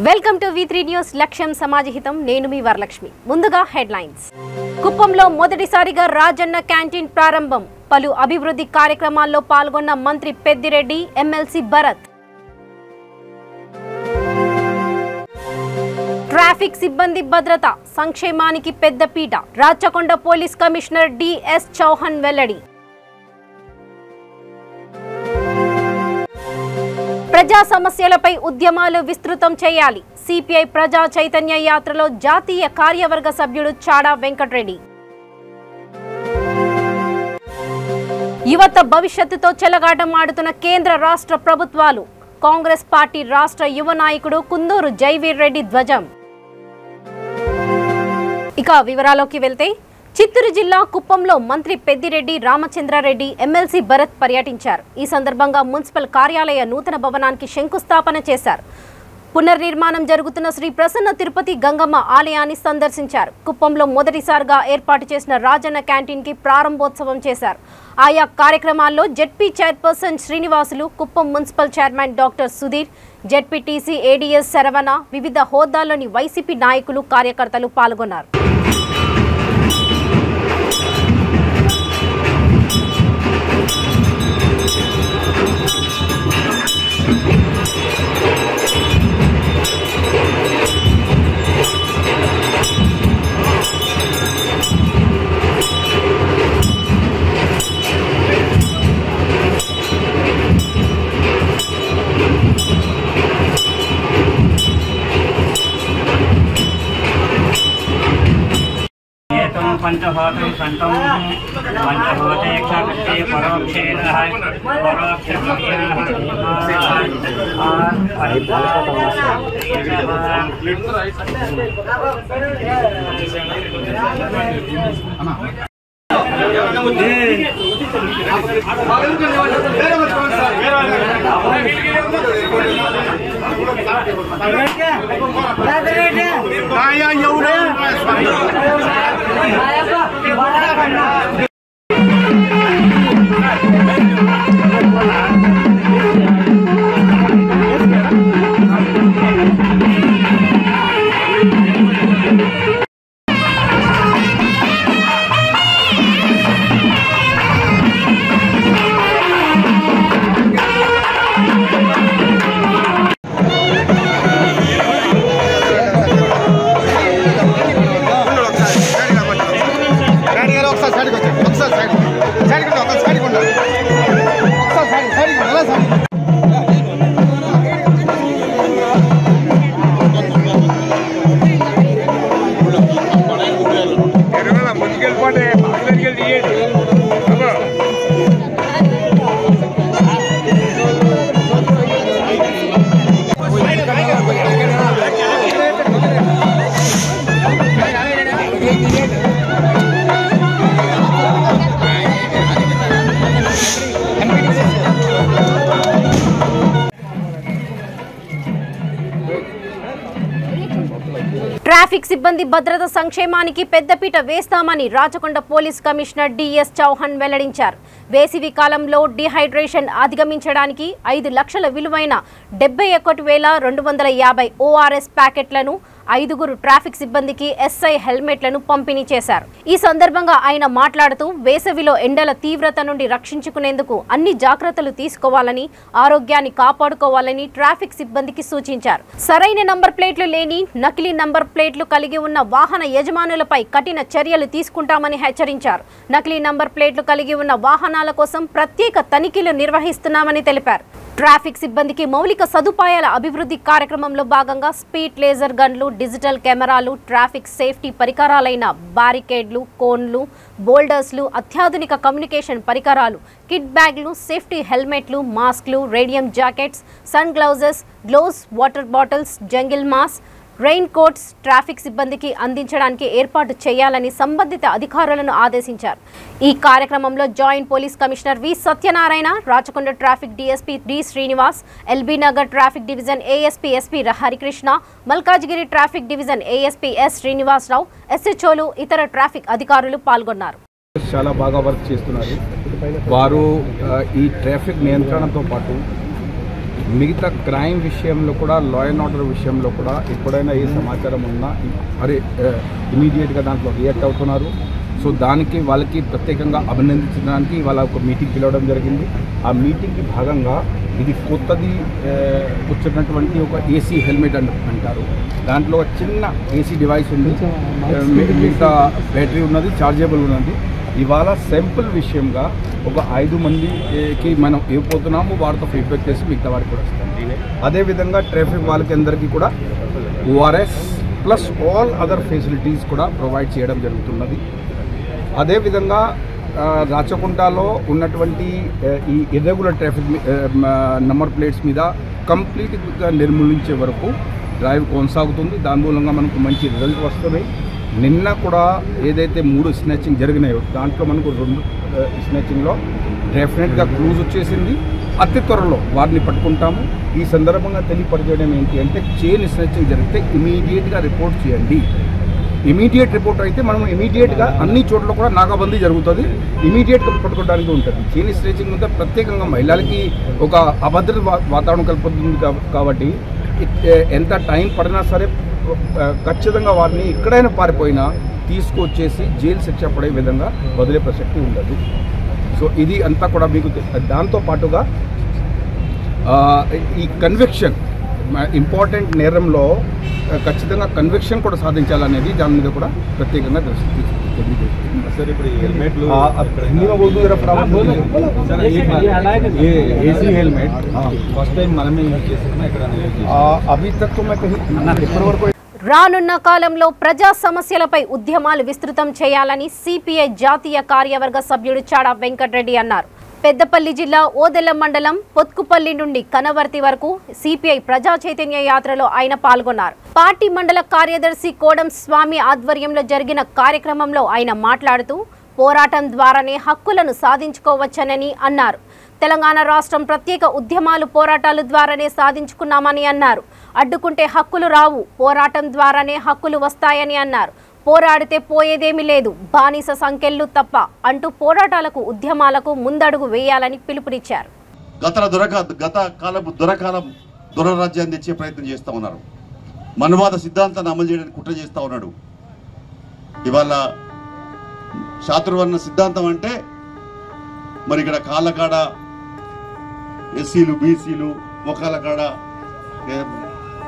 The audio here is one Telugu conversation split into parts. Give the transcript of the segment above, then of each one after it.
వెల్కమ్ టు V3 న్యూస్ లక్ష్యం సమాజహితం నేను మీ వరలక్ష్మి ముందుగా హెడ్లైన్స్ కుప్పంలో మొదటిసారిగా రాజన్న క్యాంటీన్ ప్రారంభం పలు అభివృద్ధి కార్యక్రమాల్లో పాల్గొన్న మంత్రి పెద్దిరెడ్డి ఎమ్మెల్సీ భరత్ ట్రాఫిక్ సిబ్బంది భద్రత సంక్షేమానికి పెద్దపీట Rachakonda police commissioner DS Chauhan వెల్లడి ప్రజా సమస్యలపై ఉద్యమాలు విస్తృతం చేయాలి సిపిఐ ప్రజా చైతన్య యాత్రలో జాతీయ కార్యవర్గ సభ్యుడు చాడా వెంకటరెడ్డి యువత భవిష్యత్తుతో చెలగాటం ఆడుతున్న కేంద్ర రాష్ట్ర ప్రభుత్వాలు కాంగ్రెస్ పార్టీ రాష్ట్ర యువ నాయకుడు కుందూరు జైవీర్ రెడ్డి ధ్వజం ఇక వివరాల్లోకి వెళ్తే చిత్తూరు జిల్లా కుప్పంలో మంత్రి పెద్దిరెడ్డి రామచంద్రారెడ్డి ఎమ్మెల్సీ భరత్ పర్యటించారు ఈ సందర్భంగా మున్సిపల్ కార్యాలయ నూతన భవనానికి శంకుస్థాపన చేశారు పునర్నిర్మాణం జరుగుతున్న శ్రీ ప్రసన్న తిరుపతి గంగమ్మ ఆలయాన్ని సందర్శించారు కుప్పంలో మొదటిసారిగా ఏర్పాటు చేసిన రాజన్న క్యాంటీన్ కి ప్రారంభోత్సవం చేశారు ఆయా కార్యక్రమాల్లో ZP chairperson Srinivasulu Kuppam municipal chairman doctor Sudheer ZPTC ADs Saravana వివిధ హోదాల్లోని వైసీపీ నాయకులు కార్యకర్తలు పాల్గొన్నారు पंचहोतं संतं पंचहोते क्षाकटे परोक्षेणः ట్రాఫిక్ సిబ్బంది భద్రత సంక్షేమానికి పెద్దపీట వేస్తామని Rachakonda police commissioner DS Chauhan వెల్లడించారు వేసవి కాలంలో డిహైడ్రేషన్ అధిగమించడానికి 5 లక్షల విలువైన 71,250 ORS ప్యాకెట్లను 5గురు ట్రాఫిక్ సిబ్బందికి SI హెల్మెట్లను పంపిణీ చేశారు ఈ సందర్భంగా ఆయన మాట్లాడుతూ వేసవిలో ఎండల తీవ్రత నుండి రక్షించుకునేందుకు అన్ని జాగ్రత్తలు తీసుకోవాలని ఆరోగ్యాన్ని కాపాడుకోవాలని ట్రాఫిక్ సిబ్బందికి సూచించారు సరైన నంబర్ ప్లేట్లు లేని నకిలీ నంబర్ ప్లేట్లు కలిగి ఉన్న వాహన యజమానులపై కఠిన చర్యలు తీసుకుంటామని హెచ్చరించారు నకిలీ నంబర్ ప్లేట్లు కలిగి ఉన్న వాహనాల కోసం ప్రత్యేక తనిఖీలు నిర్వహిస్తున్నామని తెలిపారు ట్రాఫిక్ సిబ్బందికి మౌలిక సదుపాయాల అభివృద్ధి కార్యక్రమంలో భాగంగా స్పీడ్ లేజర్ గన్లు డిజిటల్ కెమెరాలు ట్రాఫిక్ సేఫ్టీ పరికరాలైన బారికేడ్లు కోన్లు బోల్డర్స్లు అత్యాధునిక కమ్యూనికేషన్ పరికరాలు కిట్ బ్యాగ్లు సేఫ్టీ హెల్మెట్లు మాస్క్లు radium jackets sun gloves gloves water bottles జంగిల్ మాస్ రెయిన్ కోట్స్ ట్రాఫిక్ సిబ్బందికి అందించడానికి ఏర్పాటు చేయాలని సంబంధిత అధికారులను ఆదేశించారు ఈ కార్యక్రమంలో joint police commissioner V Satyanarayana Rachakonda traffic DSP D Srinivas LB Nagar traffic division ASP SP Harikrishna Malkajgiri traffic division ASP S Srinivasarao ఎస్హెచ్ఓలు ఇతర ట్రాఫిక్ అధికారులు పాల్గొన్నారు చాలా బాగా వర్క్ చేస్తున్నారు వారు ఈ ట్రాఫిక్ నియంత్రణతో పాటు మిగతా క్రైమ్ విషయంలో కూడా లా అండ్ ఆర్డర్ విషయంలో కూడా ఎప్పుడైనా ఏ సమాచారం ఉన్నా ఇమీడియట్గా దాంట్లో రియాక్ట్ అవుతున్నారు. సో దానికి వాళ్ళకి ప్రత్యేకంగా అభినందించడానికి వాళ్ళ ఒక మీటింగ్ పిలవడం జరిగింది. ఆ మీటింగ్కి భాగంగా ఇది కొత్తది వచ్చినటువంటి ఒక ఏసీ హెల్మెట్ అంటారు. దాంట్లో ఒక చిన్న ఏసీ డివైస్ ఉంది, మిగతా బ్యాటరీ ఉన్నది, చార్జబుల్ ఉన్నది. ఇవాళ సింపుల్ విషయంగా ఒక 5 మందికి మనం ఇవ్వబోతున్నాము. వారితో ఫీడ్బ్యాక్ చేసి మిగతా వారికి కూడా ఇస్తాం. అదేవిధంగా ట్రాఫిక్ వాళ్ళకి అందరికీ కూడా ORS plus all other facilities కూడా ప్రొవైడ్ చేయడం జరుగుతున్నది. అదేవిధంగా రాచకుంటలో ఉన్నటువంటి ఈ ఇర్రెగ్యులర్ ట్రాఫిక్ నంబర్ ప్లేట్స్ మీద కంప్లీట్గా నిర్మూలించే వరకు డ్రైవ్ కొనసాగుతుంది. దాని మూలంగా మనకు మంచి రిజల్ట్ వస్తున్నాయి. నిన్న కూడా ఏదైతే 3 స్నాచింగ్ జరిగినాయో దాంట్లో మనకు 2 స్నాచింగ్లో డెఫినెట్గా క్లూజ్ వచ్చేసింది. అతి త్వరలో వారిని పట్టుకుంటాము. ఈ సందర్భంగా తెలియపరచడం ఏంటి అంటే చైన్ స్నాచింగ్ జరిగితే ఇమీడియట్గా రిపోర్ట్ చేయండి. ఇమీడియట్ రిపోర్ట్ అయితే మనం ఇమీడియట్గా అన్ని చోట్ల కూడా నాకాబందీ జరుగుతుంది, ఇమీడియట్గా పట్టుకోవడానికి ఉంటుంది. చైన్ స్నాచింగ్ అంతా ప్రత్యేకంగా మహిళలకి ఒక అభద్రత వాతావరణం కల్పిస్తుంది కాబట్టి ఎంత టైం పడినా సరే ఖచ్చితంగా వారిని ఎక్కడైనా పారిపోయినా తీసుకొచ్చేసి జైలు శిక్ష పడే విధంగా వదిలే ప్రసక్తి ఉండదు. సో ఇది అంతా కూడా మీకు దాంతోపాటుగా ఈ కన్విక్షన్ ఇంపార్టెంట్ నేరంలో ఖచ్చితంగా కన్విక్షన్ కూడా సాధించాలనేది దాని మీద కూడా ప్రత్యేకంగా దృష్టి सर ఇప్పుడు हेलमेट हिंदी में बोल दो जरा सर ये एसी हेलमेट फर्स्ट टाइम మనమే యూజ్ చేస్తున్నా ఇక్కడ अभी तक तो मैं कहीं इప్పటివరకు రానున్న కాలంలో ప్రజా సమస్యలపై ఉద్యమాలు విస్తృతం చేయాలని సిపిఐ జాతీయ కార్యవర్గ సభ్యుడు చాడా వెంకటరెడ్డి అన్నారు. పెద్దపల్లి జిల్లా ఓదెల మండలం పొత్కుపల్లి నుండి కనవర్తి వరకు సిపిఐ ప్రజా చైతన్య యాత్రలో ఆయన పాల్గొన్నారు. పార్టీ మండల కార్యదర్శి కోడం స్వామి ఆధ్వర్యంలో జరిగిన కార్యక్రమంలో ఆయన మాట్లాడుతూ పోరాటం ద్వారానే హక్కులను సాధించుకోవచ్చనని అన్నారు. తెలంగాణ రాష్ట్రం ప్రత్యేక ఉద్యమాలు పోరాటాల ద్వారానే సాధించుకున్నామని అన్నారు. అడ్డుకుంటే హక్కులు రావు, పోరాటం ద్వారానే హక్కులు వస్తాయని అన్నారు. పోరాడితే పోయేదేమీ లేదు, బానిస సంఖ్యలు తప్ప అంటూ పోరాటాలకు ఉద్యమాలకు ముందడుగు వేయాలని పిలుపునిచ్చారు. గత కాలపు దురరాజ్యాన్ని తెచ్చే ప్రయత్నం చేస్తూ ఉన్నారు. మనువాద సిద్ధాంతాన్ని అమలు చేయడానికి కుట్ర చేస్తూ ఉన్నాడు. ఇవాళ శాతృవర్ణ సిద్ధాంతం అంటే మరి ఇక్కడ కాళ్ళ కాడ ఎస్సీలు బీసీలు, మొఖాల కాడ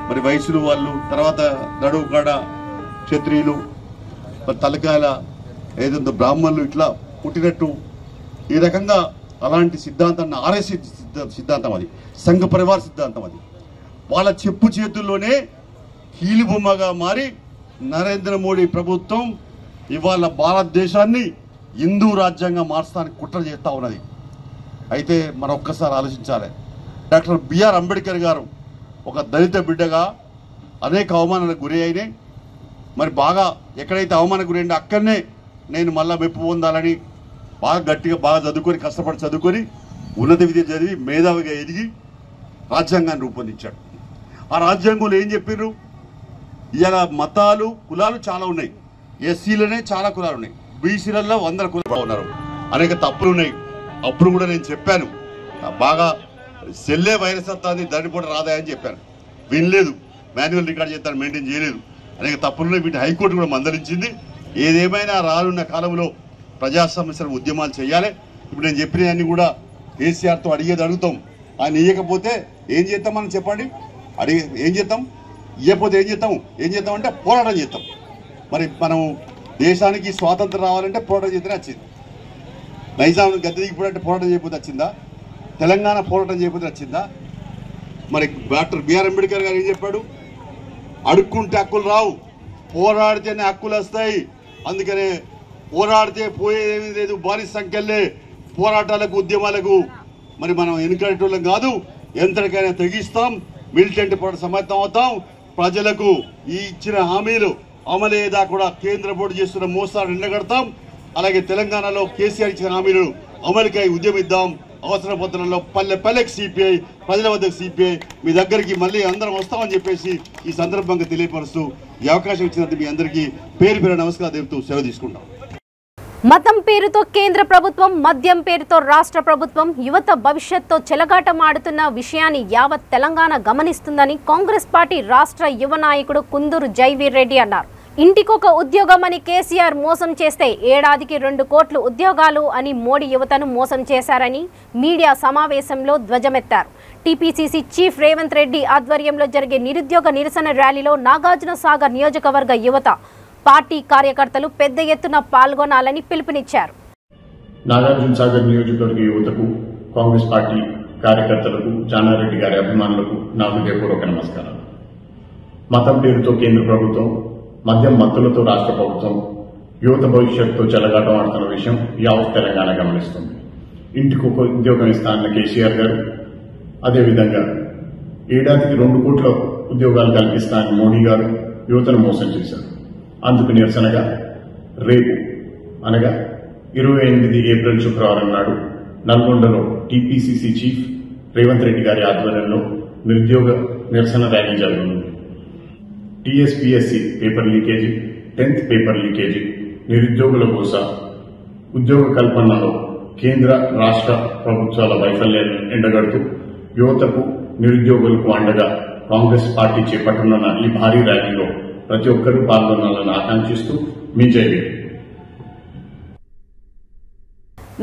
మరి వయసులు వాళ్ళు, తర్వాత నడువు కాడ క్షత్రియులు, మరి తలకాయల ఏదో బ్రాహ్మణులు ఇట్లా పుట్టినట్టు ఈ రకంగా అలాంటి సిద్ధాంతాన్ని ఆర్ఎస్సీ సిద్ధాంతం, అది సంఘ పరివార సిద్ధాంతం. అది వాళ్ళ చెప్పు చేతుల్లోనే కీలుబొమ్మగా మారి నరేంద్ర మోడీ ప్రభుత్వం ఇవాళ భారతదేశాన్ని హిందూ రాజ్యంగా మార్చడానికి కుట్ర చేస్తూ ఉన్నది. అయితే మనం ఒక్కసారి ఆలోచించాలి. డాక్టర్ బిఆర్ అంబేద్కర్ గారు ఒక దళిత బిడ్డగా అనేక అవమానాలకు గురి అయినాయి. మరి బాగా ఎక్కడైతే అవమానానికి గురి అయిందో అక్కడనే నేను మళ్ళా మెప్పు పొందాలని బాగా గట్టిగా బాగా చదువుకొని కష్టపడి చదువుకొని ఉన్నత విద్య చదివి మేధావిగా ఎదిగి రాజ్యాంగాన్ని రూపొందించాడు. ఆ రాజ్యాంగంలో ఏం చెప్పారు? ఇలా మతాలు కులాలు చాలా ఉన్నాయి. ఎస్సీలనే చాలా కులాలు ఉన్నాయి, బీసీలలో 100 కులాలు ఉన్నారు, అనేక తప్పులు ఉన్నాయి. అప్పుడు కూడా నేను చెప్పాను, బాగా సెల్లే వైరస్ వస్తుంది దాన్ని కూడా రాదాయని చెప్పాను. వినలేదు, మాన్యువల్ రికార్డ్ చేస్తాను, మెయింటైన్ చేయలేదు. అనేక తప్పులు ఉన్నాయి. వీటి హైకోర్టు కూడా మందలించింది. ఏదేమైనా రానున్న కాలంలో ప్రజా సమస్యల ఉద్యమాలు చేయాలి. ఇప్పుడు నేను చెప్పినవన్నీ కూడా కేసీఆర్తో అడుగుతాం. ఆయన ఇవ్వకపోతే ఏం చేస్తాం మనం చెప్పండి? ఏం చేద్దాం? ఇవ్వకపోతే ఏం చేద్దాం అంటే పోరాటం చేస్తాం. మరి మనం దేశానికి స్వాతంత్రం రావాలంటే పోరాటం చేస్తేనే వచ్చింది. నైజాం గద్దె దిగిపోయాలంటే పోరాటం చేయకపోతే వచ్చిందా? తెలంగాణ పోరాటం చేయకపోతే వచ్చిందా? మరి డాక్టర్ బిఆర్ అంబేద్కర్ గారు ఏం చెప్పాడు? అడుక్కుంటే హక్కులు రావు, పోరాడితేనే హక్కులు వస్తాయి. అందుకనే పోరాడితే పోయేదేమీ లేదు, బానిస సంఖ్యలే పోరాటాలకు ఉద్యమాలకు మరి మనం వెనుకటోళ్ళం కాదు, ఎంతటికైనా తెగిస్తాం, మిలిటెంట్ పోరాట సమాయత్తం అవుతాం. ప్రజలకు ఈ ఇచ్చిన హామీలు అమలయ్యేదా కూడా కేంద్ర బోర్డు చేస్తున్న మోసాలు ఎండగడతాం. అలాగే తెలంగాణలో కేసీఆర్ ఇచ్చిన హామీలను అమలుకై ఉద్యమిద్దాం. అవసర పత్రంలో పల్లెకి సిపిఐ, ప్రజల వద్దకు సిపిఐ, మీ దగ్గరికి మళ్ళీ అందరం వస్తామని చెప్పేసి ఈ సందర్భంగా తెలియపరుస్తూ ఈ అవకాశం ఇచ్చినందుకు మీ అందరికీ పేరు నమస్కారం తెలుపుతూ సెలవు తీసుకుంటాం. మతం పేరుతో కేంద్ర ప్రభుత్వం, మద్యం పేరుతో రాష్ట్ర ప్రభుత్వం యువత భవిష్యత్తుతో చెలగాటమాడుతున్న విషయాన్ని యావత్ తెలంగాణ గమనిస్తుందని కాంగ్రెస్ పార్టీ రాష్ట్ర యువ నాయకుడు కుందూరు జైవీర్ రెడ్డి అన్నారు. ఇంటికొక ఉద్యోగం అని కేసీఆర్ మోసం చేస్తే ఏడాదికి 2 కోట్ల ఉద్యోగాలు అని మోడీ యువతను మోసం చేశారని మీడియా సమావేశంలో ధ్వజమెత్తారు. టీపీసీసీ చీఫ్ రేవంత్ రెడ్డి ఆధ్వర్యంలో జరిగే నిరుద్యోగ నిరసన ర్యాలీలో నాగార్జున సాగర్ నియోజకవర్గ యువత, పార్టీ కార్యకర్తలు పెద్ద ఎత్తున పాల్గొనాలని పిలుపునిచ్చారు. నాగార్జున సాగర్ నియోజకవర్గ యువతకు, కాంగ్రెస్ పార్టీ కార్యకర్తలకు, జానారెడ్డి గారి అభిమానులకు నా హృదయపూర్వక నమస్కారాలు. మతం పేరుతో కేంద్ర ప్రభుత్వం, మద్యం మత్తులతో రాష్ట్ర ప్రభుత్వం యువత భవిష్యత్తుతో చెలగాటం ఆడుతున్న విషయం యావత్ తెలంగాణ గమనిస్తుంది. ఇంటికి ఒక ఉద్యోగం ఇస్తానన్న కేసీఆర్ గారు, అదేవిధంగా ఏడాదికి 2 కోట్ల ఉద్యోగాలు కల్పిస్తానని మోడీ గారు యువతను మోసం చేశారు. అందుకు నిరసనగా రేపు అనగా 28 ఏప్రిల్ శుక్రవారం నాడు నల్గొండలో టీపీసీసీ చీఫ్ రేవంత్ రెడ్డి గారి ఆధ్వర్యంలో నిరుద్యోగ నిరసన ర్యాలీ జరగనుంది. TSPSC paper leakage, 10th paper leakage, నిరుద్యోగుల కోసం ఉద్యోగ కల్పనలో కేంద్ర రాష్ట్ర ప్రభుత్వాల వైఫల్యాలను ఎండగడుతూ యువతకు, నిరుద్యోగులకు అండగా కాంగ్రెస్ పార్టీ చేపట్టనున్న ఈ భారీ ర్యాలీలో ప్రతి ఒక్కరూ పాల్గొనాలని ఆకాంక్షిస్తూ మీ జైవీర్.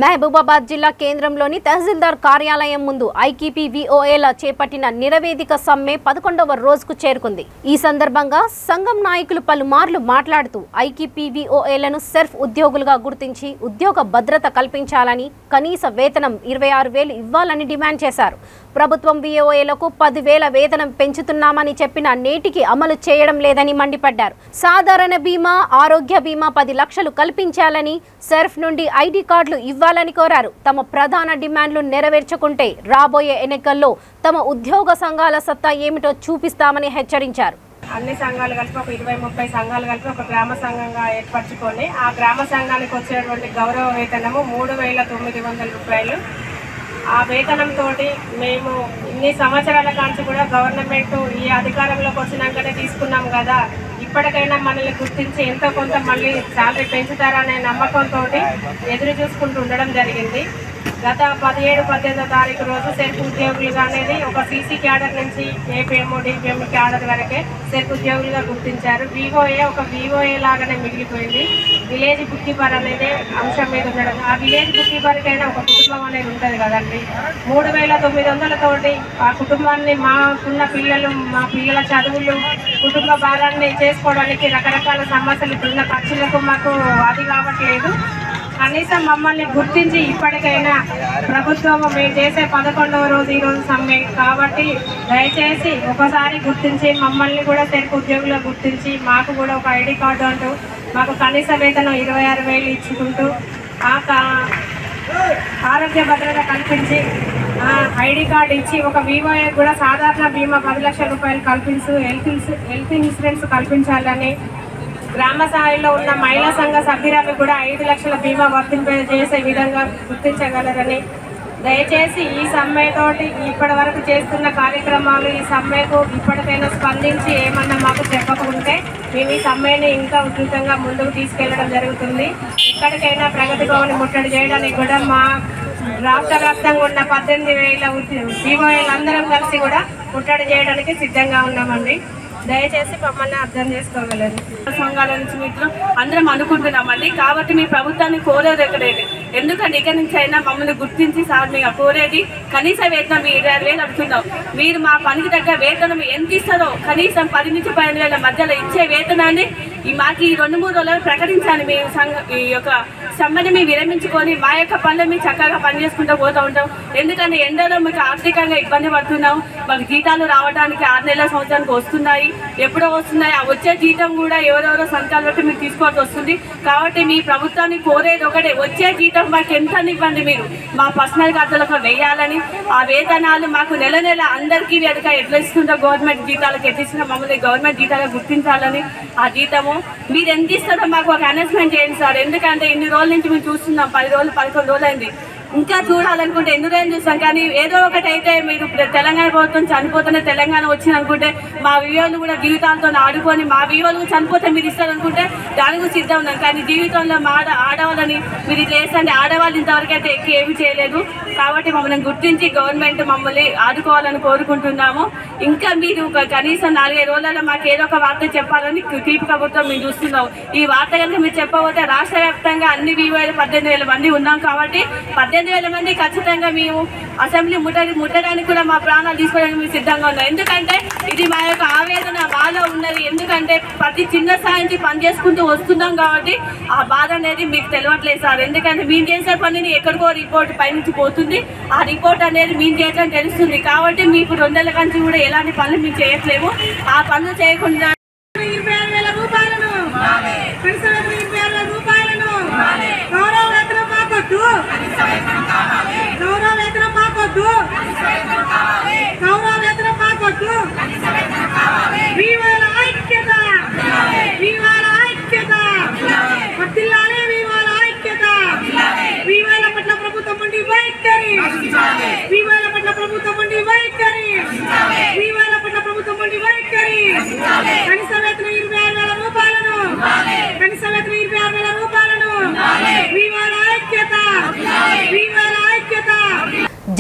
మహబూబాబాద్ జిల్లా కేంద్రంలోని తహసీల్దార్ కార్యాలయం ముందు ఐకేపీవీఓఏల చేపట్టిన నిరవేదిక సమ్మె 11వ రోజుకు చేరుకుంది. ఈ సందర్భంగా సంఘం నాయకులు పలుమార్లు మాట్లాడుతూ ఐకేపీవీఓఏలను సెర్ఫ్ ఉద్యోగులుగా గుర్తించి ఉద్యోగ భద్రత కల్పించాలని, కనీస వేతనం 26,000 ఇవ్వాలని డిమాండ్ చేశారు. ప్రభుత్వం వీఓఏలకు 10,000 వేతనం పెంచుతున్నామని చెప్పిన నేటికి అమలు చేయడం లేదని మండిపడ్డారు. సాధారణ బీమా, ఆరోగ్య బీమా 10 లక్షలు కల్పించాలని, సెర్ఫ్ నుండి ఐడి కార్డులు ఇవ్వాలని కోరారు. తమ ప్రధాన డిమాండ్లు నెరవేర్చకుంటే రాబోయే ఎన్నికల్లో తమ ఉద్యోగ సంఘాల సత్తా ఏమిటో చూపిస్తామని హెచ్చరించారు. అన్ని సంఘాలు కలిపి ఒక 20-30 సంఘాలు కలిపి ఒక గ్రామ సంఘంగా ఏర్పరచుకొని ఆ గ్రామ సంఘానికి వచ్చేటువంటి గౌరవ వేతనము 3,900 రూపాయలు. ఆ వేతనంతో మేము ఇన్ని సంవత్సరాల కాంచి కూడా గవర్నమెంట్ ఈ అధికారంలోకి వచ్చినాకనే తీసుకున్నాం కదా, ఇప్పటికైనా మనల్ని గుర్తించి ఎంతో కొంత మళ్ళీ శాలరీ పెంచుతారనే నమ్మకంతో ఎదురు చూసుకుంటూ ఉండడం జరిగింది. గత 17-18వ తారీఖు రోజు సెర్ఫ్ ఉద్యోగులుగా అనేది ఒక సీసీ క్యాడర్ నుంచి ఏపీఎంఓ, డిపిఎంఓ క్యాడర్ వరకే సెర్ఫ్ ఉద్యోగులుగా గుర్తించారు. వీఓఏ ఒక వీఓఏ లాగానే మిగిలిపోయింది. విలేజ్ బుక్ కీపర్ అనేది అంశం మీద ఉండడం, ఆ విలేజ్ బుక్ కీపర్కైనా ఒక కుటుంబం అనేది ఉంటుంది కదండి. 3,900 తోటి ఆ కుటుంబాన్ని, మాకున్న పిల్లలు, మా పిల్లల చదువులు, కుటుంబ భారాన్ని చేసుకోవడానికి రకరకాల సమస్యలు, ఇప్పుడున్న ఖర్చులకు మాకు అది కావట్లేదు. కనీసం మమ్మల్ని గుర్తించి ఇప్పటికైనా ప్రభుత్వం మేము చేసే 11వ రోజు ఈరోజు సమ్మె కాబట్టి దయచేసి ఒకసారి గుర్తించి మమ్మల్ని కూడా సెర్ఫ్ ఉద్యోగులు గుర్తించి మాకు కూడా ఒక ఐడి కార్డు అంటూ మాకు కనీస వేతనం 26,000 ఇచ్చుకుంటూ ఆరోగ్య భద్రత కల్పించి ఐడి కార్డు ఇచ్చి ఒక వీఓఏ కూడా సాధారణ బీమా 10 లక్షల రూపాయలు కల్పిస్తూ హెల్త్ ఇన్సూరెన్స్ కల్పించాలని, గ్రామ స్థాయిలో ఉన్న మహిళా సంఘ సభ్యురాలు కూడా 5 లక్షల బీమా వర్తింపజేసే విధంగా గుర్తించగలరని, దయచేసి ఈ సమ్మెతోటి ఇప్పటి వరకు చేస్తున్న కార్యక్రమాలు, ఈ సమ్మెకు ఇప్పటికైనా స్పందించి ఏమన్నా మాకు చెప్పకుంటే మేము ఈ సమ్మెని ఇంకా ఉధృతంగా ముందుకు తీసుకెళ్లడం జరుగుతుంది. ఇక్కడికైనా ప్రగతి భవన్ ముట్టడి చేయడానికి కూడా మా రాష్ట్ర వ్యాప్తంగా ఉన్న 18,000 వీఓఏలందరం కలిసి కూడా ముట్టడి చేయడానికి సిద్ధంగా ఉన్నామండి. దయచేసి మమ్మల్ని అర్థం చేసుకోగలరు. సంఘాల నుంచి మిత్రం అందరం అనుకుంటున్నామండి. కాబట్టి మీ ప్రభుత్వాన్ని కోరేది ఎక్కడేది, ఎందుకంటే ఇక్కడి నుంచి అయినా మమ్మల్ని గుర్తించి సార్ మీకు కోరేది కనీస వేతనం 26,000 అడుగుతున్నాం. మీరు మా పనికి తగ్గ వేతనం ఎంత ఇస్తారో కనీసం 10 నుంచి 12,000 మధ్యలో ఇచ్చే వేతనాన్ని మాకు ఈ 2-3 రోజులు ప్రకటించాలి. మీ ఈ యొక్క సమ్మెని మేము విరమించుకొని మా యొక్క పనులు మేము చక్కగా పనిచేసుకుంటూ పోతూ ఉంటాం. ఎందుకంటే ఎండలో మీకు ఆర్థికంగా ఇబ్బంది పడుతున్నాం. మాకు జీతాలు రావడానికి 6 నెలల సంవత్సరానికి వస్తున్నాయి, ఎప్పుడో వస్తున్నాయి. ఆ వచ్చే జీతం కూడా ఎవరెవరో సంతకాలు బట్టి మీకు తీసుకోవాల్సి వస్తుంది. కాబట్టి మీ ప్రభుత్వాన్ని కోరేది ఒకటే, వచ్చే జీతం మాకు ఎంత ఇవ్వండి, మీరు మా పర్సనల్ ఖాతాలకు వేయాలని, ఆ వేతనాలు మాకు నెల నెల అందరికీ వెనుక ఎట్లా ఇస్తుందో గవర్నమెంట్ జీతాలకు ఎట్టిస్తున్నా మమ్మల్ని గవర్నమెంట్ జీతాలకు గుర్తించాలని, ఆ జీతము మీరు ఎంత ఇస్తారో మాకు ఒక అనౌన్స్మెంట్ చేయండి సార్. ఎందుకంటే ఇన్ని రోజుల నుంచి మేము చూస్తున్నాం, 10 రోజులు 11 రోజులు అయింది. ఇంకా చూడాలనుకుంటే ఎన్నురైనా చూస్తాం, కానీ ఏదో ఒకటి అయితే మీరు తెలంగాణ ప్రభుత్వం చనిపోతేనే తెలంగాణ వచ్చింది అనుకుంటే మా వివోలు కూడా జీవితాలతో ఆడుకొని మా వివోలు చనిపోతే మీరు ఇస్తారనుకుంటే దానికి సిద్ధం ఉన్నాం. కానీ జీవితంలో మా ఆడవాళ్ళని మీరు ఇట్లా వేస్తే ఆడవాళ్ళు ఇంతవరకు అయితే ఎక్కి ఏమీ చేయలేదు. కాబట్టి మమ్మల్ని గుర్తించి గవర్నమెంట్ మమ్మల్ని ఆదుకోవాలని కోరుకుంటున్నాము. ఇంకా మీరు కనీసం 4-5 రోజులలో మాకు ఏదో ఒక వార్త చెప్పాలని తీపి కబుర్తో మేము చూస్తున్నాం. ఈ వార్త కనుక మీరు చెప్పబోతే రాష్ట్ర వ్యాప్తంగా అన్ని వివోలు 18,000 మంది ఉన్నాం కాబట్టి 18,000 మంది ఖచ్చితంగా మేము అసెంబ్లీ ముట్టడానికి కూడా మా ప్రాణాలు తీసుకోవడానికి మేము సిద్ధంగా ఉన్నాం. ఎందుకంటే ఇది మా యొక్క ఆవేదన బాధ ఉన్నది. ఎందుకంటే ప్రతి చిన్న స్థాయి పని చేసుకుంటూ వస్తున్నాం కాబట్టి ఆ బాధ అనేది మీకు తెలియట్లేదు సార్. ఎందుకంటే మేము చేసే పనిని ఎక్కడికో రిపోర్ట్ పైనుంచి పోతుంది, ఆ రిపోర్ట్ అనేది మేము చేయడం తెలుస్తుంది. కాబట్టి మీకు 2 నెలల కంచి కూడా ఎలాంటి పనులు మేము చేయట్లేము. ఆ పనులు చేయకుండా 26,000 రూపాయలను పెన్షన్ 26,000 రూపాయలను గౌరవ వేతనం మాకొద్దు, గౌరవ వేతనం మాకొద్దు, గౌరవ వేతనం మాకొద్దు. వివాల ఐక్యత, వివాల ఐక్యత, వర్ధిల్లాలి వివాల ఐక్యత. వివాల పట్ల ప్రభుత్వం నుండి వైఖరి, వివాల పట్ల ప్రభుత్వం నుండి వైఖరి, వివాల పట్ల ప్రభుత్వం నుండి వైఖరి. కనీస వేతనం 26,000 రూపాయలను, కనీస వేతనం 26,000 రూపాయలను. వివాల ఐక్యత, వివాల ఐక్యత.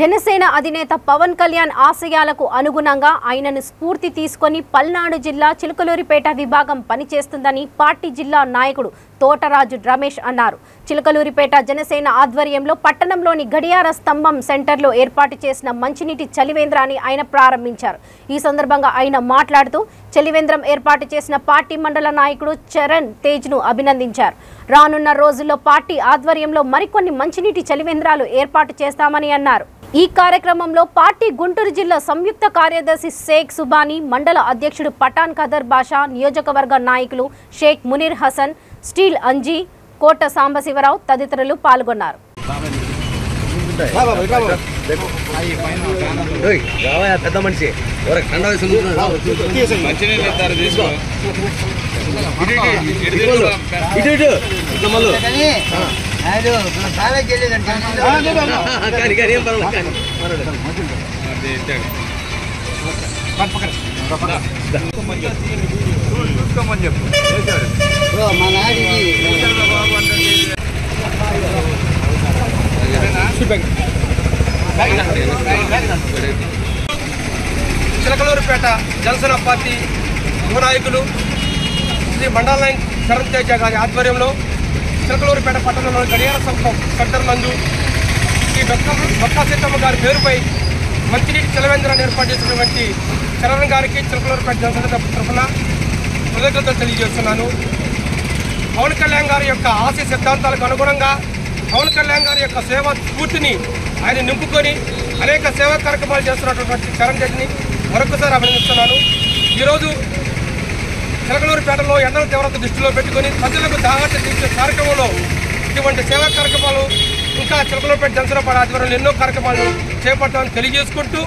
జనసేన అధినేత పవన్ కళ్యాణ్ ఆశయాలకు అనుగుణంగా ఆయనను స్ఫూర్తి తీసుకొని పల్నాడు జిల్లా చిలకలూరిపేట విభాగం పనిచేస్తుందని పార్టీ జిల్లా నాయకుడు తోటరాజు రమేష్ అన్నారు. చిలకలూరిపేట జనసేన ఆధ్వర్యంలో పట్టణంలోని గడియార స్తంభం సెంటర్లో ఏర్పాటు చేసిన మంచినీటి చలివేంద్రాన్ని ఆయన ప్రారంభించారు. ఈ సందర్భంగా ఆయన మాట్లాడుతూ చలివేంద్రం ఏర్పాటు చేసిన పార్టీ మండల నాయకుడు చరణ్ తేజ్ను అభినందించారు. రానున్న రోజుల్లో పార్టీ ఆధ్వర్యంలో మరికొన్ని మంచినీటి చలివేంద్రాలు ఏర్పాటు చేస్తామని అన్నారు. ఈ కార్యక్రమంలో పార్టీ గుంటూరు జిల్లా సంయుక్త కార్యదర్శి షేక్ సుబానీ, మండల అధ్యక్షుడు పఠాన్ ఖదర్ బాషా, నియోజకవర్గ నాయకులు షేక్ మునీర్ హసన్, స్టీల్ అంజీ, కోట సాంబశివరావు తదితరులు పాల్గొన్నారు. పెద్ద మనిషి చిలకలూరుపేట జనసేన పార్టీ యువ నాయకులు శ్రీ మండల నాయక్ చరణ్ తేజ గారి ఆధ్వర్యంలో చిలకలూరుపేట పట్టణంలోని గడియార సంఘం సెంటర్ నందు శ్రీ బొత్స సీతమ్మ గారి పేరుపై మంచినీటి చలవేంద్రాన్ని ఏర్పాటు చేసినటువంటి చరణ్ గారికి చిలకలూరుపేట జనసేన తరఫున కృతజ్ఞతలు తెలియజేస్తున్నాను. పవన్ కళ్యాణ్ గారి యొక్క ఆశయ సిద్ధాంతాలకు అనుగుణంగా పవన్ కళ్యాణ్ గారి యొక్క సేవా స్ఫూర్తిని ఆయన నింపుకొని అనేక సేవా కార్యక్రమాలు చేస్తున్నటువంటి చరణ్ రెడ్డిని మరొకసారి అభినందిస్తున్నాను. ఈరోజు చిలకలూరుపేటలో ఎండల తీవ్రత దృష్టిలో పెట్టుకొని ప్రజలకు దాహత తీర్చే కార్యక్రమంలో ఇటువంటి సేవా కార్యక్రమాలు ఇంకా చిలకలూరుపేట జనసేన పార్టీ ఆధ్వర్యంలో ఎన్నో కార్యక్రమాలు చేపట్టాలని తెలియజేసుకుంటూ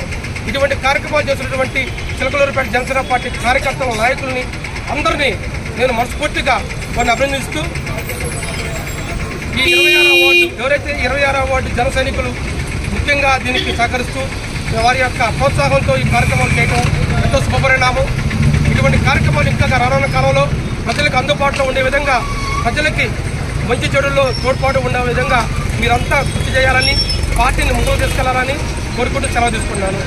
ఇటువంటి కార్యక్రమాలు చేసినటువంటి చిలకలూరుపేట జనసేన పార్టీ కార్యకర్తల నాయకుల్ని అందరినీ నేను మనస్ఫూర్తిగా వారిని అభినందిస్తూ ఈ 26వ వార్డు ఎవరైతే 26వ వార్డు జన సైనికులు ముఖ్యంగా దీనికి సహకరిస్తూ వారి యొక్క ప్రోత్సాహంతో ఈ కార్యక్రమాలు చేయడం ఎంతో శుభపరిణామం. ఇటువంటి కార్యక్రమాలు ఇంకా రానున్న కాలంలో ప్రజలకు అందుబాటులో ఉండే విధంగా ప్రజలకి మంచి చెడుల్లో తోడ్పాటు ఉండే విధంగా మీరంతా కృషి చేయాలని పార్టీని ముందుకు తీసుకెళ్లాలని కోరుకుంటూ సెలవు తీసుకున్నాను.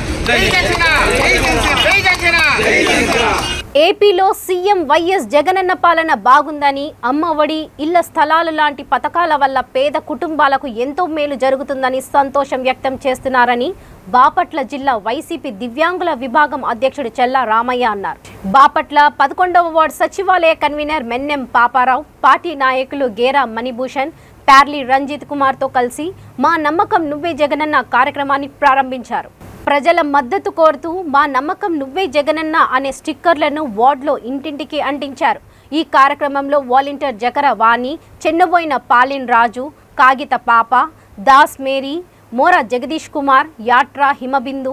ఏపీలో సీఎం వైఎస్ జగనన్న పాలన బాగుందని, అమ్మఒడి, ఇళ్ల స్థలాలు లాంటి పథకాల వల్ల పేద కుటుంబాలకు ఎంతో మేలు జరుగుతుందని సంతోషం వ్యక్తం చేస్తున్నారని బాపట్ల జిల్లా వైసీపీ దివ్యాంగుల విభాగం అధ్యక్షుడు చెల్లా రామయ్య అన్నారు. బాపట్ల 11వ వార్డు సచివాలయ కన్వీనర్ మెన్నెం పాపారావు, పార్టీ నాయకులు గేరా మణిభూషణ్, ప్యార్లీ రంజిత్ కుమార్తో కలిసి మా నమ్మకం నువ్వే జగనన్న కార్యక్రమాన్ని ప్రారంభించారు. ప్రజల మద్దతు కోరుతూ మా నమ్మకం నువ్వే జగనన్న అనే స్టిక్కర్లను వార్డులో ఇంటింటికి అంటించారు. ఈ కార్యక్రమంలో వాలంటీర్ జకర వాణి, చెన్నబోయిన పాలిన్ రాజు, కాగిత పాప, దాస్ మేరీ, మోర జగదీష్ కుమార్, యాట్రా హిమబిందు,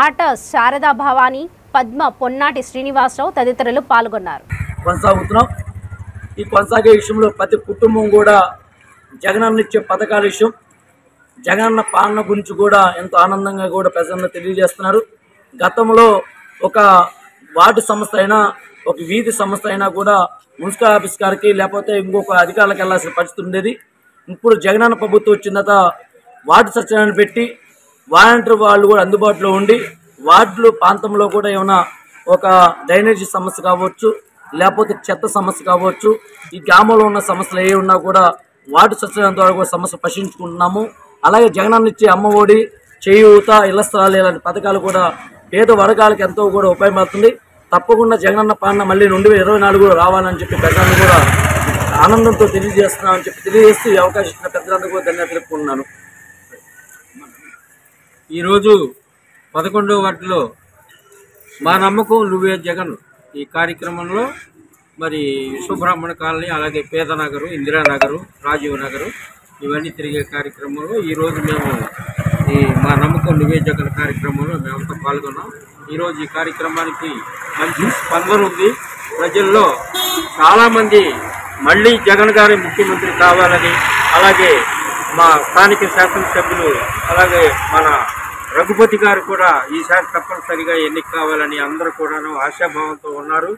ఆట శారదా భవానీ, పద్మ పొన్నాటి శ్రీనివాసరావు తదితరులు పాల్గొన్నారు. కొనసాగుతున్నాం. ఈ కొనసాగే విషయంలో ప్రతి కుటుంబం కూడా జగనన్న ఇచ్చే పథకాల విషయం జగనన్న పాలన గురించి కూడా ఎంతో ఆనందంగా కూడా ప్రజలను తెలియజేస్తున్నారు. గతంలో ఒక వార్డు సంస్థ అయినా ఒక వీధి సంస్థ అయినా కూడా మున్సిపల్ ఆఫీస్ గారికి లేకపోతే ఇంకొక అధికారులకు వెళ్లాల్సిన పరిస్థితి ఉండేది. ఇప్పుడు జగనన్న ప్రభుత్వం వచ్చిన తర్వాత వార్డు సచివాలయాన్ని పెట్టి వాలంటీర్ వాళ్ళు కూడా అందుబాటులో ఉండి వార్డులు ప్రాంతంలో కూడా ఏమైనా ఒక డ్రైనేజీ సమస్య కావచ్చు, లేకపోతే చెత్త సమస్య కావచ్చు, ఈ గ్రామంలో ఉన్న సమస్యలు ఏ ఉన్నా కూడా వార్డు సచివాలయం ద్వారా కూడా సమస్య పరిశీలించుకుంటున్నాము. అలాగే జగనన్న ఇచ్చే అమ్మఒడి, చేయూత, ఇళ్ల స్థలాలు ఇలాంటి పథకాలు కూడా పేద వర్గాలకు ఎంతో కూడా ఉపయోగపడుతుంది. తప్పకుండా జగనన్న పాలన మళ్ళీ 2024 రావాలని చెప్పి ప్రజలను కూడా ఆనందంతో తెలియజేస్తున్నామని చెప్పి తెలియజేస్తూ ఈ అవకాశం ఇచ్చిన పెద్దలందరూ కూడా ధన్యవాదాలు తెలుపుకుంటున్నాను. ఈరోజు 11వ వార్డులో మా నమ్మకం నువ్వే జగన్ ఈ కార్యక్రమంలో మరి విశ్వబ్రాహ్మణ కాలనీ, అలాగే పేదనగరు, ఇందిరానగరు, రాజీవ్ నగరు ఇవన్నీ తిరిగే కార్యక్రమంలో ఈరోజు మేము ఈ మా నమ్మకం నువ్వే జగన్ కార్యక్రమంలో మేమంతా పాల్గొన్నాం. ఈరోజు ఈ కార్యక్రమానికి మంచి స్పందన ఉంది. ప్రజల్లో చాలామంది మళ్ళీ జగన్ గారి ముఖ్యమంత్రి కావాలని, అలాగే మా స్థానిక శాసనసభ్యులు అలాగే మన రఘుపతి గారు కూడా ఈసారి తప్పనిసరిగా ఎన్నిక కావాలని అందరూ కూడాను ఆశాభావంతో ఉన్నారు.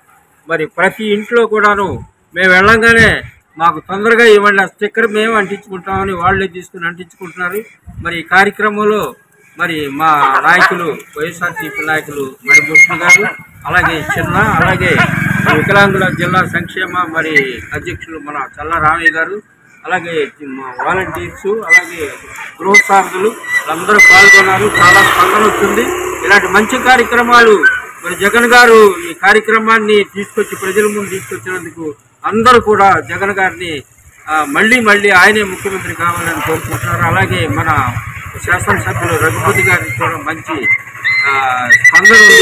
మరి ప్రతి ఇంట్లో కూడాను మేము వెళ్ళంగానే మాకు తొందరగా ఇవ్వండి, ఆ స్టిక్కర్ మేము అంటించుకుంటామని వాళ్ళే తీసుకుని అంటించుకుంటున్నారు. మరి ఈ కార్యక్రమంలో మరి మా నాయకులు వైఎస్ఆర్సీపీ నాయకులు మణిభూషణ్ గారు, అలాగే చిన్న, అలాగే వికలాంగుల జిల్లా సంక్షేమ మరి అధ్యక్షులు మన చల్ల రామయ్య గారు, అలాగే మా వాలంటీర్స్, అలాగే గృహ సారథులు అందరూ పాల్గొన్నారు. చాలా స్పందన వస్తుంది. ఇలాంటి మంచి కార్యక్రమాలు మరి జగన్ గారు ఈ కార్యక్రమాన్ని తీసుకొచ్చి ప్రజల ముందు తీసుకొచ్చినందుకు అందరూ కూడా జగన్ గారిని మళ్ళీ ఆయనే ముఖ్యమంత్రి కావాలని కోరుకుంటున్నారు. అలాగే మన శాసనసభ్యులు రఘుపతి గారికి కూడా మంచి స్పందన ఉంది.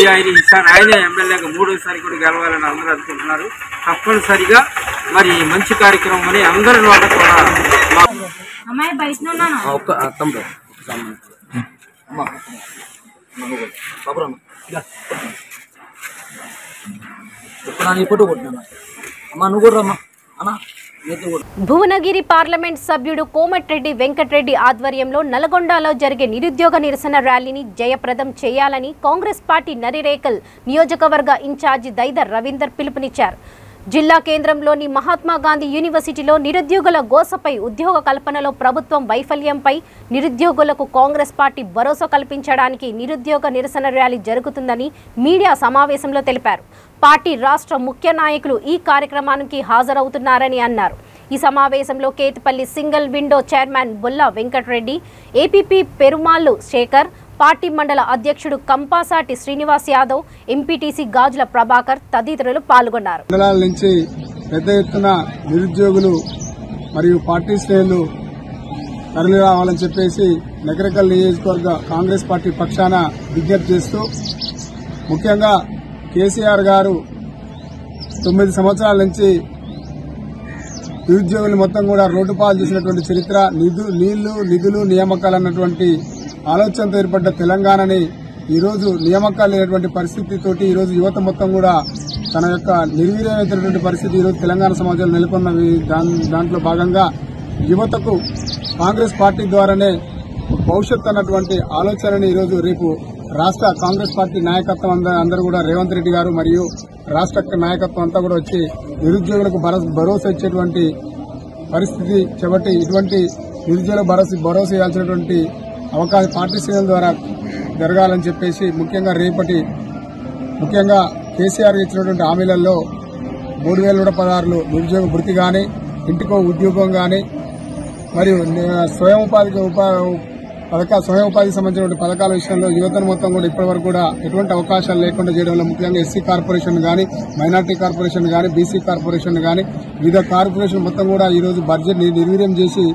ఆయనే ఎమ్మెల్యేగా 3వసారి కూడా గెలవాలని అందరూ అనుకుంటున్నారు. తప్పనిసరిగా మరి మంచి కార్యక్రమం అని అందరి నోట కూడా భువనగిరి పార్లమెంట్ సభ్యుడు కోమటిరెడ్డి వెంకటరెడ్డి ఆధ్వర్యంలో నల్గొండలో జరిగే నిరుద్యోగ నిరసన ర్యాలీని జయప్రదం చేయాలని కాంగ్రెస్ పార్టీ నరిరేకల్ నియోజకవర్గ ఇన్ఛార్జి దైదర్ రవీందర్ పిలుపునిచ్చారు. జిల్లా కేంద్రంలోని మహాత్మా గాంధీ యూనివర్సిటీలో నిరుద్యోగుల గోసపై ఉద్యోగ కల్పనలో ప్రభుత్వం వైఫల్యంపై నిరుద్యోగులకు కాంగ్రెస్ పార్టీ భరోసా కల్పించడానికి నిరుద్యోగ నిరసన ర్యాలీ జరుగుతుందని మీడియా సమావేశంలో తెలిపారు. పార్టీ రాష్ట్ర ముఖ్య నాయకులు ఈ కార్యక్రమానికి హాజరవుతున్నారని అన్నారు. ఈ సమావేశంలో Ketipalli single window chairman Bolla Venkatareddy, APP Perumallu Shekar, party మండల అధ్యక్షుడు కంపాసాటి శ్రీనివాస్ యాదవ్, ఎంపీటీసీ గాజుల ప్రభాకర్ తదితరులు పాల్గొన్నారు. మండలాల నుంచి పెద్ద ఎత్తున నిరుద్యోగులు మరియు పార్టీ శ్రేణులు తరలి రావాలని చెప్పేసి నగరకల్ నియోజకవర్గ కాంగ్రెస్ పార్టీ పక్షాన విజ్ఞప్తి చేస్తూ, ముఖ్యంగా కేసీఆర్ గారు 9 సంవత్సరాల నుంచి నిరుద్యోగులు మొత్తం కూడా రోడ్డు పాలు చేసినటువంటి చరిత్ర, నిధులు నియామకాలు అన్నటువంటి ఆలోచనతో ఏర్పడ్డ తెలంగాణని ఈరోజు నియామకాలు లేనటువంటి పరిస్థితితోటి ఈరోజు యువత మొత్తం కూడా తన యొక్క నిర్వీర్యమైనటువంటి పరిస్థితి ఈరోజు తెలంగాణ సమాజంలో నెలకొన్నవి. దాంట్లో భాగంగా యువతకు కాంగ్రెస్ పార్టీ ద్వారానే భవిష్యత్ అన్నటువంటి ఆలోచనని ఈరోజు రేపు రాష్ట్ర కాంగ్రెస్ పార్టీ నాయకత్వం అందరూ కూడా రేవంత్ రెడ్డి గారు మరియు రాష్ట్ర నాయకత్వం అంతా కూడా వచ్చి నిరుద్యోగులకు భరోసా ఇచ్చేటువంటి పరిస్థితి చేపట్టి ఇటువంటి నిరుద్యోగుల భరోసా ఇవ్వాల్సినటువంటి అవకాశం పార్టీ శ్రేణుల ద్వారా జరగాలని చెప్పేసి ముఖ్యంగా కేసీఆర్ ఇచ్చినటువంటి హామీలలో 3,116 నిరుద్యోగ భృతి గాని, ఇంటికో ఉద్యోగం గాని, మరియు స్వయం ఉపాధికి సంబంధించినటువంటి పథకాల విషయంలో యువతను మొత్తం కూడా ఇప్పటివరకు కూడా ఎటువంటి అవకాశాలు లేకుండా చేయడంలో ముఖ్యంగా ఎస్సీ కార్పొరేషన్ గాని, మైనార్టీ కార్పొరేషన్ గాని, బీసీ కార్పొరేషన్ గాని వివిధ కార్పొరేషన్ మొత్తం కూడా ఈరోజు బడ్జెట్ నిర్వీర్యం చేసి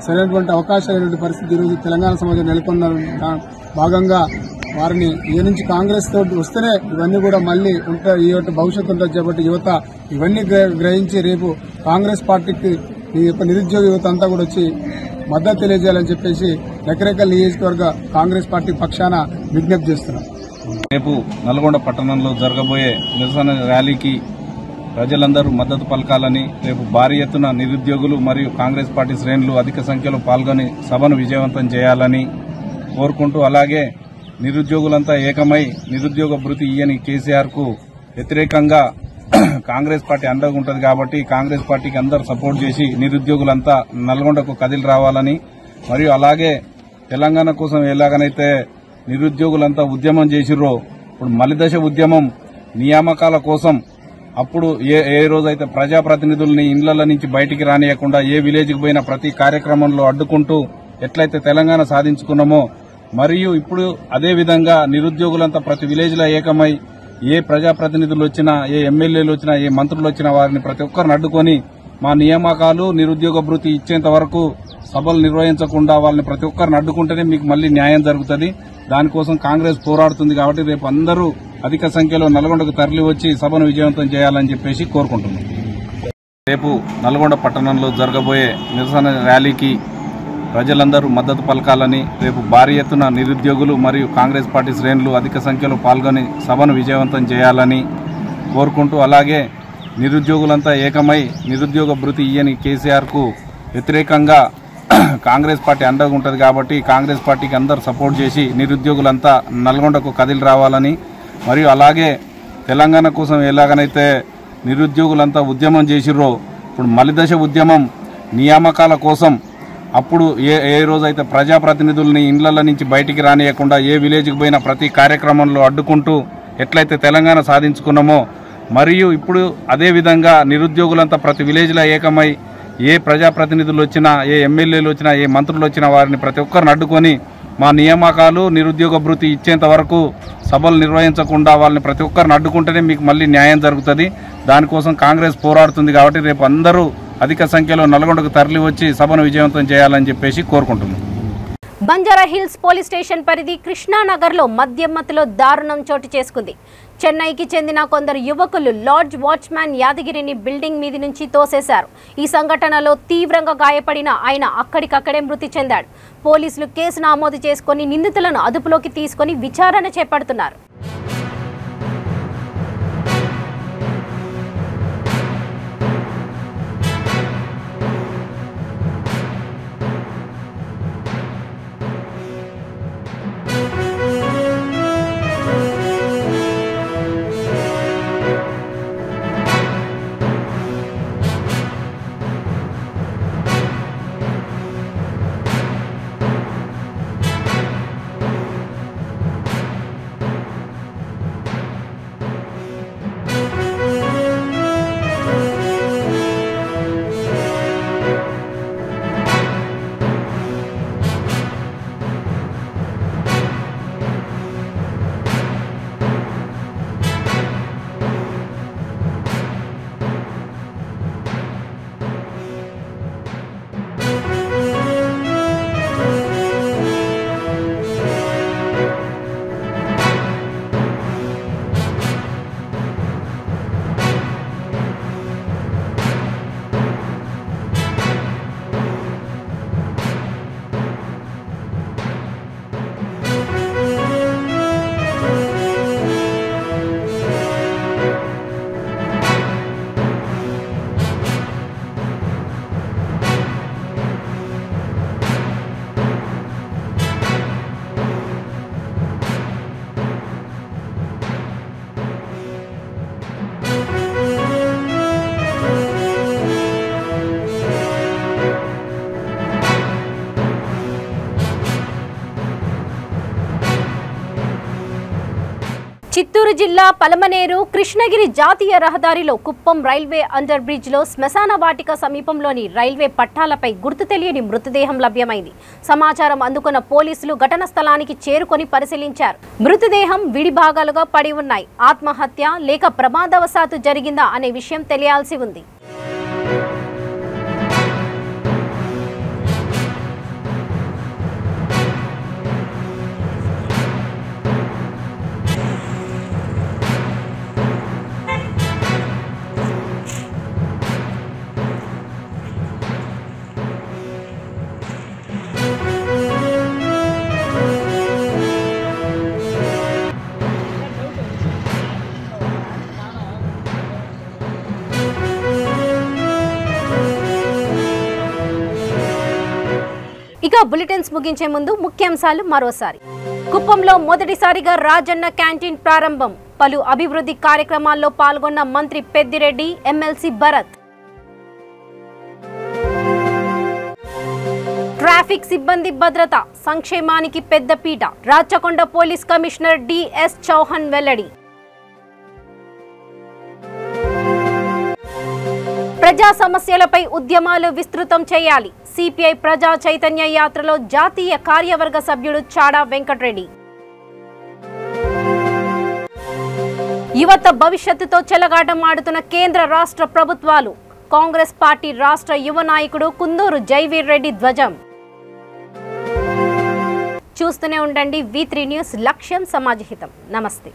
సరైనటువంటి అవకాశాలు పరిస్థితి ఈరోజు తెలంగాణ సమాజం నెలకొన్న భాగంగా వారిని ఈ నుంచి కాంగ్రెస్ తోటి వస్తేనే ఇవన్నీ కూడా మళ్లీ ఉంటాయి, ఈ యొక్క భవిష్యత్తు ఉంటుంది కాబట్టి యువత ఇవన్నీ గ్రహించి రేపు కాంగ్రెస్ పార్టీకి ఈ యొక్క నిరుద్యోగ యువత అంతా కూడా వచ్చి మద్దతు తెలియజేయాలని చెప్పేసి నకరేకల్ నియోజకవర్గ కాంగ్రెస్ పార్టీ పక్షాన విజ్ఞప్తి చేస్తున్నాం. రేపు నల్గొండ పట్టణంలో జరగబోయే నిరసన ర్యాలీకి ప్రజలందరూ మద్దతు పలకాలని, రేపు భారీ ఎత్తున నిరుద్యోగులు మరియు కాంగ్రెస్ పార్టీ శ్రేణులు అధిక సంఖ్యలో పాల్గొని సభను విజయవంతం చేయాలని కోరుకుంటూ, అలాగే నిరుద్యోగులంతా ఏకమై నిరుద్యోగ భృతి ఇయ్యని కేసీఆర్కు వ్యతిరేకంగా కాంగ్రెస్ పార్టీ అండగా ఉంటుంది కాబట్టి కాంగ్రెస్ పార్టీకి అందరూ సపోర్ట్ చేసి నిరుద్యోగులంతా నల్గొండకు కదిలి రావాలని, మరియు అలాగే తెలంగాణ కోసం ఎలాగనైతే నిరుద్యోగులంతా ఉద్యమం చేసిర్రో ఇప్పుడు మలిదశ ఉద్యమం నియామకాల కోసం అప్పుడు ఏ రోజైతే ప్రజాప్రతినిధుల్ని ఇండ్ల నుంచి బయటికి రానియకుండా ఏ విలేజ్కి పోయినా ప్రతి కార్యక్రమంలో అడ్డుకుంటూ ఎట్లయితే తెలంగాణ సాధించుకున్నామో, మరియు ఇప్పుడు అదే విధంగా నిరుద్యోగులంతా ప్రతి విలేజ్లో ఏకమై ఏ ప్రజాప్రతినిధులు వచ్చినా, ఏ ఎమ్మెల్యేలు వచ్చినా, ఏ మంత్రులు వచ్చినా వారిని ప్రతి ఒక్కరిని అడ్డుకొని మా నియామకాలు నిరుద్యోగ భృతి ఇచ్చేంత వరకు సభలు నిర్వహించకుండా వాళ్ళని ప్రతి ఒక్కరిని అడ్డుకుంటేనే మీకు మళ్లీ న్యాయం జరుగుతుంది. దానికోసం కాంగ్రెస్ పోరాడుతుంది కాబట్టి రేపు అందరూ అధిక సంఖ్యలో నల్గొండకు తరలి వచ్చి సభను విజయవంతం చేయాలని చెప్పేసి కోరుకుంటున్నాం. రేపు నల్గొండ పట్టణంలో జరగబోయే నిరసన ర్యాలీకి ప్రజలందరూ మద్దతు పలకాలని, రేపు భారీ ఎత్తున నిరుద్యోగులు మరియు కాంగ్రెస్ పార్టీ శ్రేణులు అధిక సంఖ్యలో పాల్గొని సభను విజయవంతం చేయాలని కోరుకుంటూ, అలాగే నిరుద్యోగులంతా ఏకమై నిరుద్యోగ భృతి ఇయ్యని కేసీఆర్కు వ్యతిరేకంగా కాంగ్రెస్ పార్టీ అండగా ఉంటుంది కాబట్టి కాంగ్రెస్ పార్టీకి అందరూ సపోర్ట్ చేసి నిరుద్యోగులంతా నల్గొండకు కదిలి రావాలని, మరియు అలాగే తెలంగాణ కోసం ఎలాగనైతే నిరుద్యోగులంతా ఉద్యమం చేసిర్రో ఇప్పుడు మలిదశ ఉద్యమం నియామకాల కోసం అప్పుడు ఏ రోజైతే ప్రజాప్రతినిధుల్ని ఇండ్ల నుంచి బయటికి రానియకుండా ఏ విలేజ్కి పోయినా ప్రతి కార్యక్రమంలో అడ్డుకుంటూ ఎట్లయితే తెలంగాణ సాధించుకున్నామో, మరియు ఇప్పుడు అదే విధంగా నిరుద్యోగులంతా ప్రతి విలేజ్లో ఏకమై ఏ ప్రజాప్రతినిధులు వచ్చినా, ఏ ఎమ్మెల్యేలు వచ్చినా, ఏ మంత్రులు వచ్చినా వారిని ప్రతి ఒక్కరిని అడ్డుకొని మా నియామకాలు నిరుద్యోగ భృతి ఇచ్చేంత వరకు సభలు నిర్వహించకుండా వాళ్ళని ప్రతి ఒక్కరిని అడ్డుకుంటేనే మీకు మళ్లీ న్యాయం జరుగుతుంది. దానికోసం కాంగ్రెస్ పోరాడుతుంది కాబట్టి రేపు అందరూ అధిక సంఖ్యలో నల్గొండకు తరలి వచ్చి సభను విజయవంతం చేయాలని చెప్పేసి కోరుకుంటున్నాం. బంజారా హిల్స్ పోలీస్ స్టేషన్ పరిధి కృష్ణానగర్లో మద్యం మత్తులో దారుణం చోటు చేసుకుంది. చెన్నైకి చెందిన కొందరు యువకులు లాడ్జ్ వాచ్మ్యాన్ యాదగిరిని బిల్డింగ్ మీది నుంచి తోసేశారు. ఈ సంఘటనలో తీవ్రంగా గాయపడిన ఆయన అక్కడికక్కడే మృతి చెందాడు. పోలీసులు కేసు నమోదు చేసుకుని నిందితులను అదుపులోకి తీసుకుని విచారణ చేపడుతున్నారు. చిత్తూరు జిల్లా పలమనేరు కృష్ణగిరి జాతీయ రహదారిలో కుప్పం రైల్వే అండర్ బ్రిడ్జ్ లో శ్మశాన వాటిక సమీపంలోని రైల్వే పట్టాలపై గుర్తు తెలియని మృతదేహం లభ్యమైంది. సమాచారం అందుకున్న పోలీసులు ఘటన స్థలానికి చేరుకొని పరిశీలించారు. మృతదేహం విడి భాగాలుగా పడి ఉన్నాయి. ఆత్మహత్య లేక ప్రమాదవశాత్తు జరిగిందా అనే విషయం తెలియాల్సి ఉంది. ఇక బులెటిన్స్ ముగించే ముందు ముఖ్యాంశాలు మరోసారి. కుప్పంలో మొదటిసారిగా రాజన్న క్యాంటీన్ ప్రారంభం. పలు అభివృద్ధి కార్యక్రమాల్లో పాల్గొన్న మంత్రి పెద్దిరెడ్డి, ఎమ్మెల్సీ భరత్. ట్రాఫిక్ సిబ్బంది భద్రత సంక్షేమానికి పెద్దపీట. Rachakonda police commissioner DS Chauhan వెల్లడి. ప్రజా సమస్యలపై ఉద్యమాలు విస్తృతం చేయాలి. సిపిఐ ప్రజా చైతన్య యాత్రలో జాతీయ కార్యవర్గ సభ్యుడు చాడా వెంకటరెడ్డి. యువత భవిష్యత్తుతో చెలగాటం ఆడుతున్న కేంద్ర రాష్ట్ర ప్రభుత్వాలు. కాంగ్రెస్ పార్టీ రాష్ట్ర యువ నాయకుడు కుందూరు జైవీర్ రెడ్డి ధ్వజం. చూస్తూనే ఉండండి V3 న్యూస్, లక్ష్యం సమాజహితం. నమస్తే.